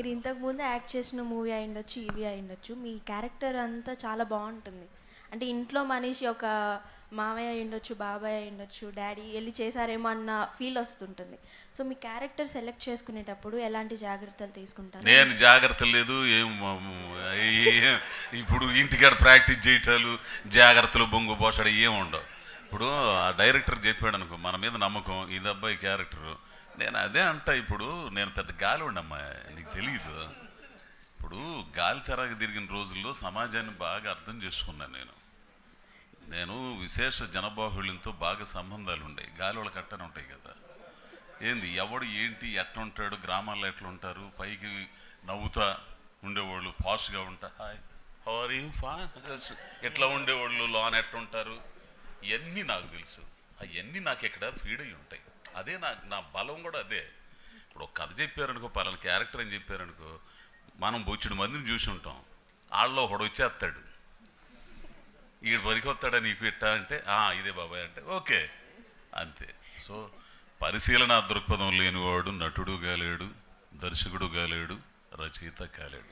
మీరు ఇంతకుముందు యాక్ట్ చేసిన మూవీ అయి ఉండొచ్చు, ఇవి అయి ఉండొచ్చు, మీ క్యారెక్టర్ అంతా చాలా బాగుంటుంది. అంటే ఇంట్లో మనిషి ఒక మామయ్య అయి ఉండొచ్చు, బాబాయ్ అయి ఉండొచ్చు, డాడీ వెళ్ళి చేశారేమో అన్న ఫీల్ వస్తుంటుంది. సో మీ క్యారెక్టర్ సెలెక్ట్ చేసుకునేటప్పుడు ఎలాంటి జాగ్రత్తలు తీసుకుంటారు? నేను జాగ్రత్తలు లేదు ఇప్పుడు ఇంటికాడ ప్రాక్టీస్ చేయటాలు జాగ్రత్తలు బొంగు పోషాడు ఏం ఉండవు. ఇప్పుడు ఆ డైరెక్టర్ చెప్పాడు అనుకో, మన మీద నమ్మకం, ఇది అబ్బాయి క్యారెక్టరు, నేను అదే అంటా. ఇప్పుడు నేను పెద్ద గాలి ఉండమ్మా, నీకు తెలియదు. ఇప్పుడు గాలి తెరగ తిరిగిన రోజుల్లో సమాజాన్ని బాగా అర్థం చేసుకున్నాను నేను విశేష జనబాహుళ్యంతో బాగా సంబంధాలు ఉండేవి. గాలి వాళ్ళకి అట్టనే ఉంటాయి కదా, ఏంది ఎవడు ఏంటి ఎట్లా ఉంటాడు, గ్రామాల్లో ఎట్లా ఉంటారు, పైకి నవ్వుతా ఉండేవాళ్ళు, పాష్గా ఉంటా, hi how are you fine తెలుసు, ఎట్లా ఉండేవాళ్ళు, లోన్ ఎట్లా ఉంటారు, ఇవన్నీ నాకు తెలుసు. అవన్నీ నాకు ఎక్కడ ఫీడ్ అయ్యి ఉంటాయి. అదే నా బలం కూడా అదే. ఇప్పుడు ఒక కథ చెప్పారనుకో, పలానా క్యారెక్టర్ అని చెప్పారనుకో, మనం బొచ్చుడు మందిని చూసి ఉంటాం, వాళ్ళలో ఒకడు వచ్చేస్తాడు, ఈడు వరికొస్తాడని ఈ పెట్టా అంటే ఇదే బాబాయ్ అంటే ఓకే అంతే. సో పరిశీలన దృక్పథం లేనివాడు నటుడు కాలేడు, దర్శకుడు కాలేడు, రచయిత కాలేడు.